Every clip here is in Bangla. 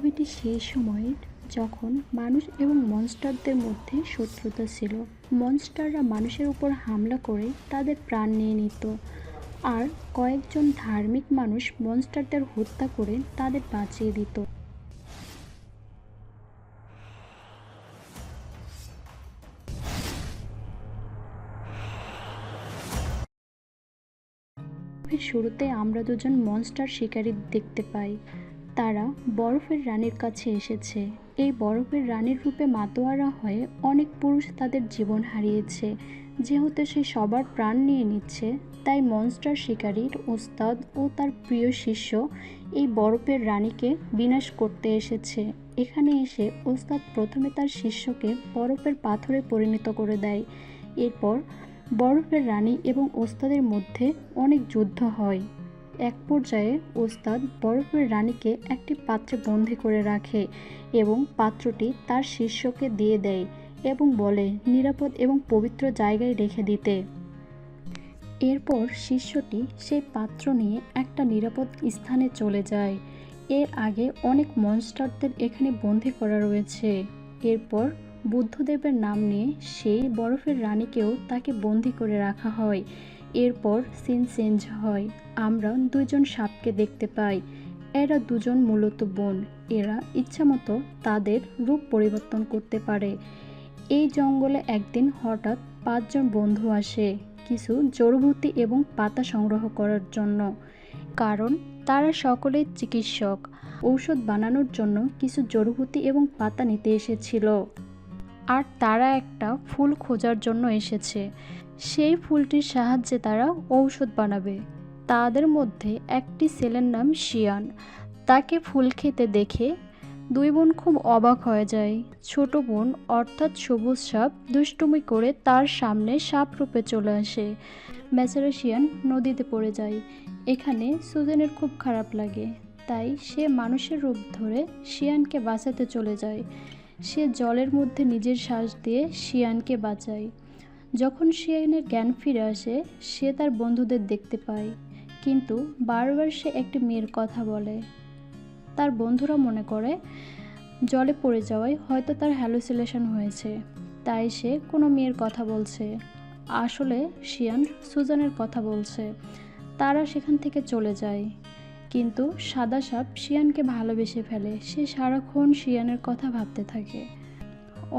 মুভিটি সেই সময়ের যখন মানুষ এবং মনস্টারদের মধ্যে শত্রুতা ছিল। মনস্টাররা মানুষের উপর হামলা করে তাদের প্রাণ নিয়ে নিত, আর কয়েকজন ধার্মিক মানুষ মনস্টারদের হত্যা করে তাদের বাঁচিয়ে দিত। শুরুতে আমরা দুজন মনস্টার শিকারী দেখতে পাই। তারা বরফের রানীর কাছে এসেছে। এই বরফের রানীর রূপে মাতোয়ারা হয়ে অনেক পুরুষ তাদের জীবন হারিয়েছে। যেহেতু সে সবার প্রাণ নিয়ে নিচ্ছে, তাই মনস্টার শিকারীর ওস্তাদ ও তার প্রিয় শিষ্য এই বরফের রানীকে বিনাশ করতে এসেছে। এখানে এসে ওস্তাদ প্রথমে তার শিষ্যকে বরফের পাথরে পরিণত করে দেয়। এরপর বরফের রানী এবং ওস্তাদের মধ্যে অনেক যুদ্ধ হয়। এক পর্যায়ে ওস্তাদ বরফের রানীকে একটি পাত্রে বন্দি করে রাখে এবং পাত্রটি তার শিষ্যকে দিয়ে দেয় এবং বলে নিরাপদ এবং পবিত্র জায়গায় রেখে দিতে। এরপর শিষ্যটি সেই পাত্র নিয়ে একটা নিরাপদ স্থানে চলে যায়। এর আগে অনেক মনস্টারদের এখানে বন্দি করা রয়েছে। এরপর বুদ্ধদেবের নাম নিয়ে সেই বরফের রানীকেও তাকে বন্দি করে রাখা হয়। এরপর সিন চেঞ্জ হয়। আমরা দুজন সাপকে দেখতে পাই। এরা দুজন মূলত বোন। এরা ইচ্ছামতো তাদের রূপ পরিবর্তন করতে পারে। এই জঙ্গলে একদিন হঠাৎ 5 জন বন্ধু আসে কিছু জড়িবুটি এবং পাতা সংগ্রহ করার জন্য, কারণ তারা সকলেই চিকিৎসক। ঔষধ বানানোর জন্য কিছু জড়িবুটি এবং পাতা নিতে এসেছিল, আর তারা একটা ফুল খোঁজার জন্য এসেছে। সেই ফুলটির সাহায্যে তারা ঔষধ বানাবে। তাদের মধ্যে একটি ছেলের নাম শিয়ান। তাকে ফুল খেতে দেখে দুই বোন খুব অবাক হয়ে যায়। ছোট বোন অর্থাৎ সবুজ সাপ দুষ্টুমি করে তার সামনে সাপ রূপে চলে আসে। বেচারা শিয়ান নদীতে পড়ে যায়। এখানে সুজেনের খুব খারাপ লাগে, তাই সে মানুষের রূপ ধরে শিয়ানকে বাঁচাতে চলে যায়। সে জলের মধ্যে নিজের শ্বাস দিয়ে শিয়ানকে বাঁচায়। যখন শিয়ানের জ্ঞান ফিরে আসে, সে তার বন্ধুদের দেখতে পায়, কিন্তু বারবার সে একটি মেয়ের কথা বলে। তার বন্ধুরা মনে করে জলে পড়ে যাওয়ায় হয়তো তার হ্যালুসিনেশন হয়েছে, তাই সে কোনো মেয়ের কথা বলছে। আসলে শিয়ান সুজানের কথা বলছে। তারা সেখান থেকে চলে যায়, কিন্তু সাদা সাপ শিয়ানকে ভালোবেসে ফেলে। সে সারাক্ষণ শিয়ানের কথা ভাবতে থাকে।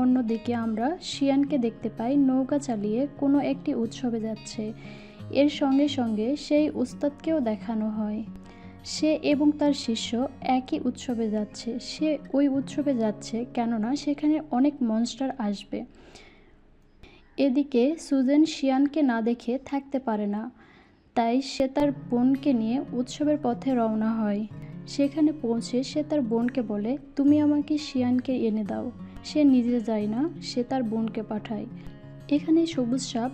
অন্যদিকে আমরা শিয়ানকে দেখতে পাই নৌকা চালিয়ে কোনো একটি উৎসবে যাচ্ছে। এর সঙ্গে সঙ্গে সেই উস্তাদকেও দেখানো হয়। সে এবং তার শিষ্য একই উৎসবে যাচ্ছে। সে ওই উৎসবে যাচ্ছে কেননা সেখানে অনেক মনস্টার আসবে। এদিকে সুজেন শিয়ানকে না দেখে থাকতে পারে না, তাই সে তার বোনকে নিয়ে উৎসবের পথে রওনা হয়। সেখানে পৌঁছে সে তার বোনকে বলে, তুমি আমাকে শিয়ানকে এনে দাও। সে নিজে যায় না, সে তার বোনকে পাঠায়। এখানে সবুজ সাপ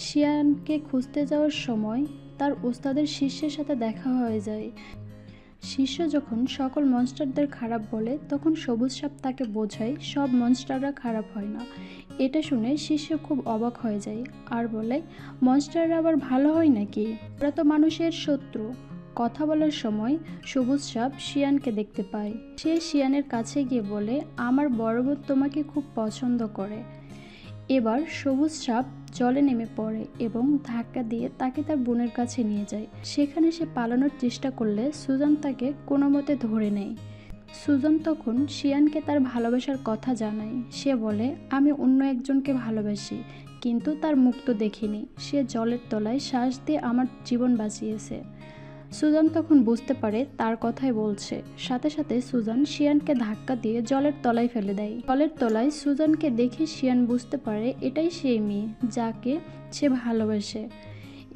শিয়ানকে খুঁজতে যাওয়ার সময় তার ওস্তাদের শিষ্যের সাথে দেখা হয়ে যায়। শিষ্য যখন সকল মনস্টারদের খারাপ বলে, তখন সবুজ সাপ তাকে বোঝায় সব মনস্টাররা খারাপ হয় না। এটা শুনে শিষ্য খুব অবাক হয়ে যায় আর বলে, মনস্টাররা আবার ভালো হয় নাকি? ওরা তো মানুষের শত্রু। কথা বলার সময় সবুজ সাপ শিয়ানকে দেখতে পায়। সে শিয়ানের কাছে গিয়ে বলে, আমার বড় বোন তোমাকে খুব পছন্দ করে। এবার সবুজ সাপ জলে নেমে পড়ে এবং ধাক্কা দিয়ে তাকে তার বোনের কাছে নিয়ে যায়। সেখানে সে পালানোর চেষ্টা করলে সুজান তাকে কোনো মতে ধরে নেয়। সুজান তখন শিয়ানকে তার ভালোবাসার কথা জানায়। সে বলে, আমি অন্য একজনকে ভালোবাসি, কিন্তু তার মুখ তো দেখিনি। সে জলের তলায় শ্বাস দিয়ে আমার জীবন বাঁচিয়েছে। সুজান তখন বুঝতে পারে তার কথাই বলছে। সাথে সাথে সুজান শিয়ানকে ধাক্কা দিয়ে জলের তলায় ফেলে দেয়। জলের তলায় সুজানকে দেখে শিয়ান বুঝতে পারে এটাই সেই মেয়ে যাকে সে ভালোবাসে।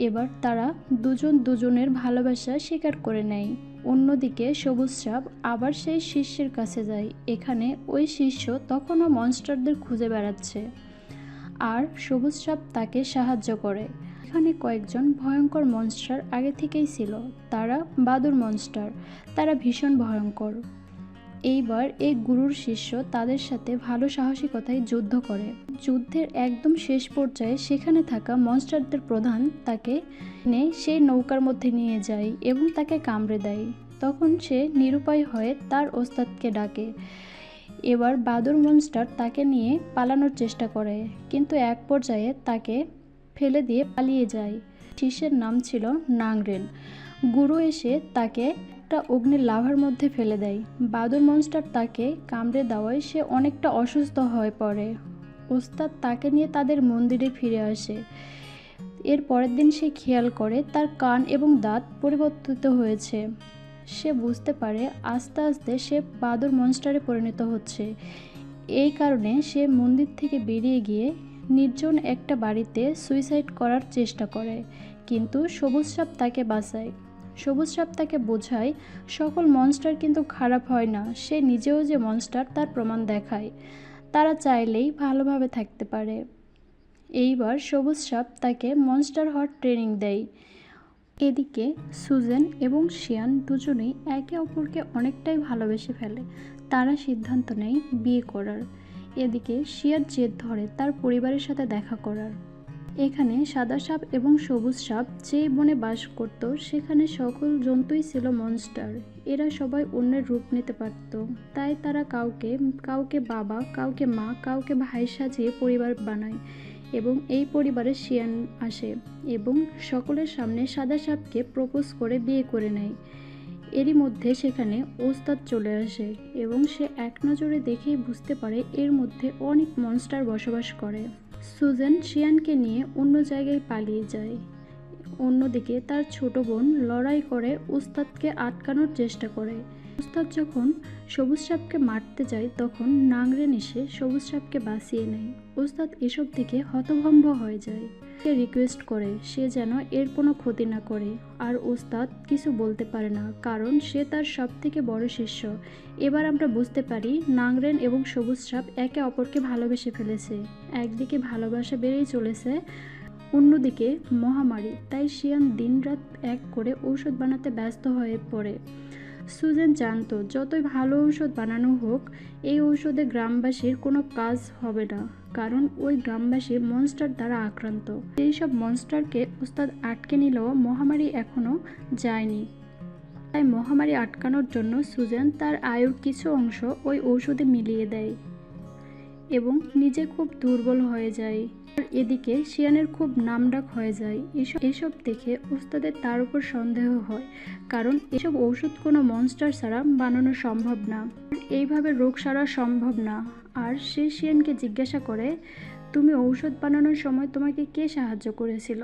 এবার তারা দুজন দুজনের ভালোবাসা স্বীকার করে নেয়। অন্যদিকে সবুজ সাপ আবার সেই শিষ্যের কাছে যায়। এখানে ওই শিষ্য তখনও মনস্টারদের খুঁজে বেড়াচ্ছে, আর সবুজ সাপ তাকে সাহায্য করে। এখানে কয়েকজন ভয়ঙ্কর মনস্টার আগে থেকেই ছিল। তারা বাদুর মনস্টার। তারা ভীষণ ভয়ঙ্কর। এইবার এই গুরুর শিষ্য তাদের সাথে ভালো সাহসিকতায় যুদ্ধ করে। যুদ্ধের একদম শেষ পর্যায়ে সেখানে থাকা মনস্টারদের প্রধান তাকে সেই নৌকার মধ্যে নিয়ে যায় এবং তাকে কামড়ে দেয়। তখন সে নিরুপায় হয়ে তার ওস্তাদকে ডাকে। এবার বাদুড় মনস্টার তাকে নিয়ে পালানোর চেষ্টা করে, কিন্তু এক পর্যায়ে তাকে ফেলে দিয়ে পালিয়ে যায়। শিষ্যের নাম ছিল নাংরেন। গুরু এসে তাকে একটা অগ্নির লাভার মধ্যে ফেলে দেয়। বাদুড় মনস্টার তাকে কামড়ে দেওয়ায় সে অনেকটা অসুস্থ হয়ে পড়ে। ওস্তাদ তাকে নিয়ে তাদের মন্দিরে ফিরে আসে। এর পরের দিন সে খেয়াল করে তার কান এবং দাঁত পরিবর্তিত হয়েছে। সে বুঝতে পারে আস্তে আস্তে সে বাদুড় মনস্টারে পরিণত হচ্ছে। এই কারণে সে মন্দির থেকে বেরিয়ে গিয়ে নির্জন একটা বাড়িতে সুইসাইড করার চেষ্টা করে, কিন্তু সবুজ সাপ তাকে বাঁচায়। সবুজ সাপ তাকে বোঝায় সকল মনস্টার কিন্তু খারাপ হয় না, সে নিজেও যে মনস্টার তার প্রমাণ দেখায়। তারা চাইলেই ভালোভাবে থাকতে পারে। এইবার সবুজ সাপ তাকে মনস্টার হওয়ার ট্রেনিং দেয়। এদিকে সুজেন এবং শিয়ান দুজনেই একে অপরকে অনেকটাই ভালোবেসে ফেলে। তারা সিদ্ধান্ত নেয় বিয়ে করার। এদিকে শিয়ার জেদ ধরে তার পরিবারের সাথে দেখা করার। এখানে সাদা সাপ এবং সবুজ সাপ যে বনে বাস করত সেখানে সকল জন্তুই ছিল মনস্টার। এরা সবাই অন্যের রূপ নিতে পারত, তাই তারা কাউকে কাউকে বাবা, কাউকে মা, কাউকে ভাই সাজিয়ে পরিবার বানায় এবং এই পরিবারে শিয়ান আসে এবং সকলের সামনে সাদা সাপকে প্রপোজ করে বিয়ে করে নেয়। এরই মধ্যে সেখানে ওস্তাদ চলে আসে এবং সে এক নজরে দেখেই বুঝতে পারে এর মধ্যে অনেক মনস্টার বসবাস করে। সুজেন শিয়ানকে নিয়ে অন্য জায়গায় পালিয়ে যায়। অন্যদিকে তার ছোট বোন লড়াই করে ওস্তাদকে আটকানোর চেষ্টা করে। ওস্তাদ যখন সবুজ সাপকে মারতে যায় তখন নাংরেন এসে সবুজ সাপকে বাঁচিয়ে নেয়। ওস্তাদ এসব থেকে হতভম্ব হয়ে যায়। সে রিকোয়েস্ট করে সে যেন এর কোনো ক্ষতি না করে, আর ওস্তাদ কিছু বলতে পারে না কারণ সে তার সব থেকে বড় শিষ্য। এবার আমরা বুঝতে পারি নাংরেন এবং সবুজ সাপ একে অপরকে ভালোবেসে ফেলেছে। একদিকে ভালোবাসা বেড়েই চলেছে, অন্যদিকে মহামারী, তাই শিয়ান দিনরাত এক করে ঔষধ বানাতে ব্যস্ত হয়ে পড়ে। সুজেন জানতো যতই ভালো ঔষধ বানানো হোক এই ঔষধে গ্রামবাসীর কোনো কাজ হবে না, কারণ ওই গ্রামবাসী মনস্টার দ্বারা আক্রান্ত। এই সব মনস্টারকে ওস্তাদ আটকে নিলেও মহামারী এখনও যায়নি। তাই মহামারী আটকানোর জন্য সুজেন তার আয়ুর কিছু অংশ ওই ঔষধে মিলিয়ে দেয় এবং নিজে খুব দুর্বল হয়ে যায়। আর এদিকে শিয়ানের খুব নামডাক হয়ে যায়। এসব দেখে ওস্তাদের তার উপর সন্দেহ হয়, কারণ এসব ঔষধ কোনো মনস্টার ছাড়া বানানো সম্ভব না, এইভাবে রোগ সারা সম্ভব না। আর সে শিয়ানকে জিজ্ঞাসা করে, তুমি ঔষধ বানানোর সময় তোমাকে কে সাহায্য করেছিল?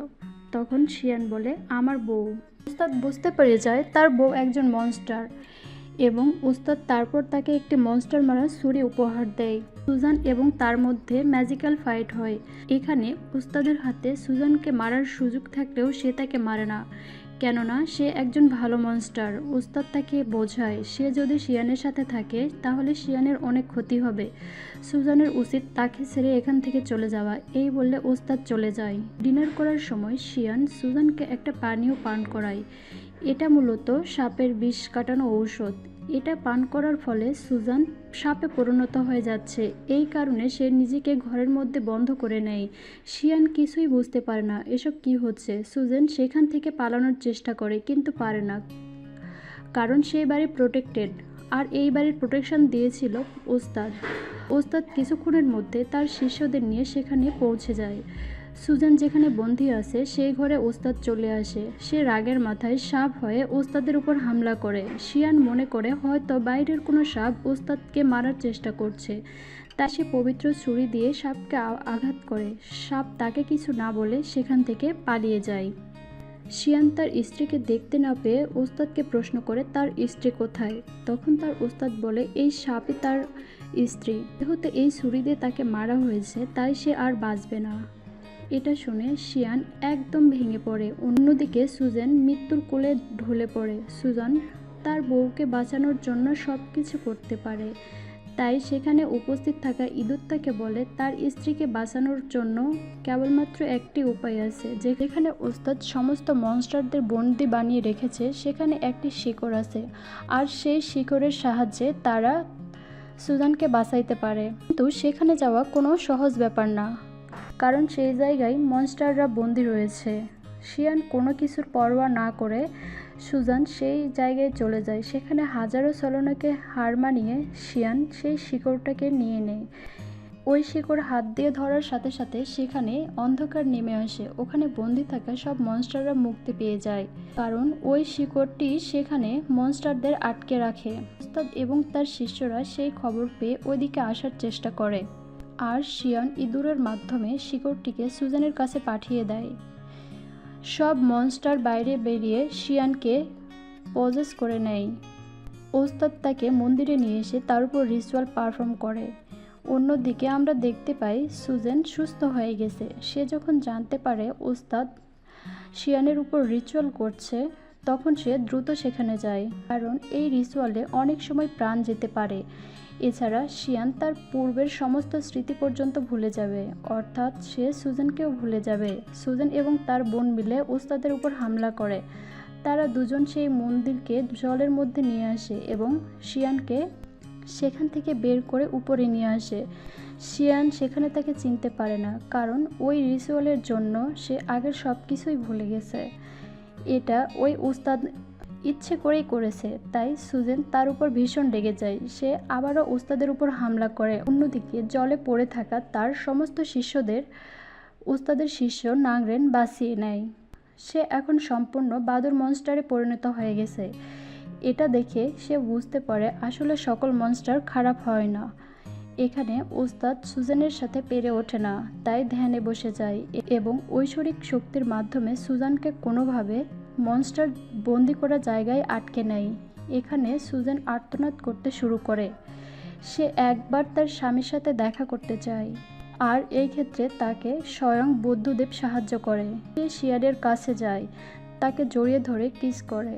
তখন শিয়ান বলে, আমার বউ। ওস্তাদ বুঝতে পেরে যায় তার বউ একজন মনস্টার এবং ওস্তাদ তারপর তাকে একটি মনস্টার মারার ছুরি উপহার দেয়। সুজান এবং তার মধ্যে ম্যাজিক্যাল ফাইট হয়। এখানে ওস্তাদের হাতে সুজানকে মারার সুযোগ থাকলেও সে তাকে মারে না, কেননা সে একজন ভালো মনস্টার। ওস্তাদ তাকে বোঝায় সে যদি শিয়ানের সাথে থাকে তাহলে শিয়ানের অনেক ক্ষতি হবে, সুজানের উচিত তাকে ছেড়ে এখান থেকে চলে যাওয়া। এই বললে ওস্তাদ চলে যায়। ডিনার করার সময় শিয়ান সুজানকে একটা পানীয় পান করায়। এটা মূলত সাপের বিষ কাটানো ঔষধ। এটা পান করার ফলে সুজান সাপে পরিণত হয়ে যাচ্ছে, এই কারণে সে নিজেকে ঘরের মধ্যে বন্ধ করে নেয়। শিয়ান কিছুই বুঝতে পারে না এসব কি হচ্ছে। সুজান সেখান থেকে পালানোর চেষ্টা করে কিন্তু পারে না, কারণ সেই বাড়ি প্রোটেক্টেড, আর এই বাড়ির প্রোটেকশন দিয়েছিল ওস্তাদ। ওস্তাদ কিছুক্ষণের মধ্যে তার শিষ্যদের নিয়ে সেখানে পৌঁছে যায়। সুজান যেখানে বন্দী আছে সেই ঘরে ওস্তাদ চলে আসে। সে রাগের মাথায় সাপ হয়ে ওস্তাদের উপর হামলা করে। শিয়ান মনে করে হয়তো বাইরের কোনো সাপ ওস্তাদকে মারার চেষ্টা করছে, তাই সে পবিত্র ছুরি দিয়ে সাপকে আঘাত করে। সাপ তাকে কিছু না বলে সেখান থেকে পালিয়ে যায়। শিয়ান তার স্ত্রীকে দেখতে না পেয়ে ওস্তাদকে প্রশ্ন করে তার স্ত্রী কোথায়। তখন তার ওস্তাদ বলে এই সাপই তার স্ত্রী, যেহেতু এই ছুরি দিয়ে তাকে মারা হয়েছে তাই সে আর বাঁচবে না। এটা শুনে শিয়ান একদম ভেঙে পড়ে। অন্যদিকে সুজান মৃত্যুর কোলে ঢলে পড়ে। সুজান তার বউকে বাঁচানোর জন্য সব কিছু করতে পারে, তাই সেখানে উপস্থিত থাকা ইঁদুর তাকে বলে তার স্ত্রীকে বাঁচানোর জন্য কেবলমাত্র একটি উপায় আছে। যেখানে ওস্তাদ সমস্ত মনস্টারদের বন্দি বানিয়ে রেখেছে সেখানে একটি শিকড় আছে, আর সেই শিকড়ের সাহায্যে তারা সুজানকে বাঁচাইতে পারে। কিন্তু সেখানে যাওয়া কোনো সহজ ব্যাপার না, কারণ সেই জায়গায় মনস্টাররা বন্দি রয়েছে। শিয়ান কোনো কিছুর পরোয়া না করে সুজান সেই জায়গায় চলে যায়। সেখানে হাজারো ছলনাকে হার মানিয়ে শিয়ান সেই শিকড়টাকে নিয়ে নেয়। ওই শিকড় হাত দিয়ে ধরার সাথে সাথে সেখানে অন্ধকার নেমে আসে। ওখানে বন্দি থাকা সব মনস্টাররা মুক্তি পেয়ে যায়, কারণ ওই শিকড়টি সেখানে মনস্টারদের আটকে রাখে। ওস্তাদ এবং তার শিষ্যরা সেই খবর পেয়ে ওইদিকে আসার চেষ্টা করে, আর শিয়ান ইঁদুরের মাধ্যমে শিকড়টিকে সুজানের কাছে পাঠিয়ে দেয়। সব মনস্টার বাইরে বেরিয়ে শিয়ানকে পজেস করে নেয়। ওস্তাদ তাকে মন্দিরে নিয়ে এসে তার উপর রিচুয়াল পারফর্ম করে। অন্যদিকে আমরা দেখতে পাই সুজেন সুস্থ হয়ে গেছে। সে যখন জানতে পারে ওস্তাদ শিয়ানের উপর রিচুয়াল করছে, তখন সে দ্রুত সেখানে যায়, কারণ এই রিচুয়ালে অনেক সময় প্রাণ যেতে পারে। এছাড়া শিয়ান তার পূর্বের সমস্ত স্মৃতি পর্যন্ত ভুলে যাবে, অর্থাৎ সে সুজেনকেও ভুলে যাবে। সুজেন এবং তার বোন মিলে ওস্তাদের উপর হামলা করে। তারা দুজন সেই মন্দিরকে জলের মধ্যে নিয়ে আসে এবং শিয়ানকে সেখান থেকে বের করে উপরে নিয়ে আসে। শিয়ান সেখানে তাকে চিনতে পারে না, কারণ ওই রিচুয়ালের জন্য সে আগের সব কিছুই ভুলে গেছে। এটা ওই উস্তাদ ইচ্ছে করেই করেছে, তাই সুজেন তার উপর ভীষণ রেগে যায়। সে আবারও উস্তাদের উপর হামলা করে। অন্যদিকে জলে পড়ে থাকা তার সমস্ত শিষ্যদের উস্তাদের শিষ্য নাংরেন বাঁচিয়ে নেয়। সে এখন সম্পূর্ণ বাদুড় মনস্টারে পরিণত হয়ে গেছে। এটা দেখে সে বুঝতে পারে আসলে সকল মনস্টার খারাপ হয় না। এখানে ওস্তাদ সুজানের সাথে পেরে ওঠে না, তাই ধ্যানে বসে যায় এবং ঐশ্বরিক শক্তির মাধ্যমে সুজানকে কোনোভাবে মনস্টার বন্দি করা জায়গায় আটকে নেয়। এখানে সুজান আর্তনাদ করতে শুরু করে। সে একবার তার স্বামীর সাথে দেখা করতে চায়, আর এই ক্ষেত্রে তাকে স্বয়ং বুদ্ধদেব সাহায্য করে। সে শিয়ানের কাছে যায়, তাকে জড়িয়ে ধরে কিস করে।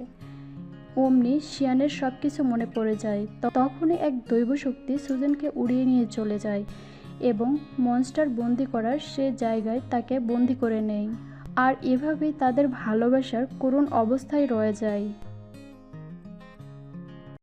অমনি শিয়ানের সব কিছু মনে পড়ে যায়। তখনই এক দৈব শক্তি সুজেনকে উড়িয়ে নিয়ে চলে যায় এবং মনস্টার বন্দি করার সে জায়গায় তাকে বন্দি করে নেয়। আর এভাবেই তাদের ভালোবাসার করুণ অবস্থায় রয়ে যায়।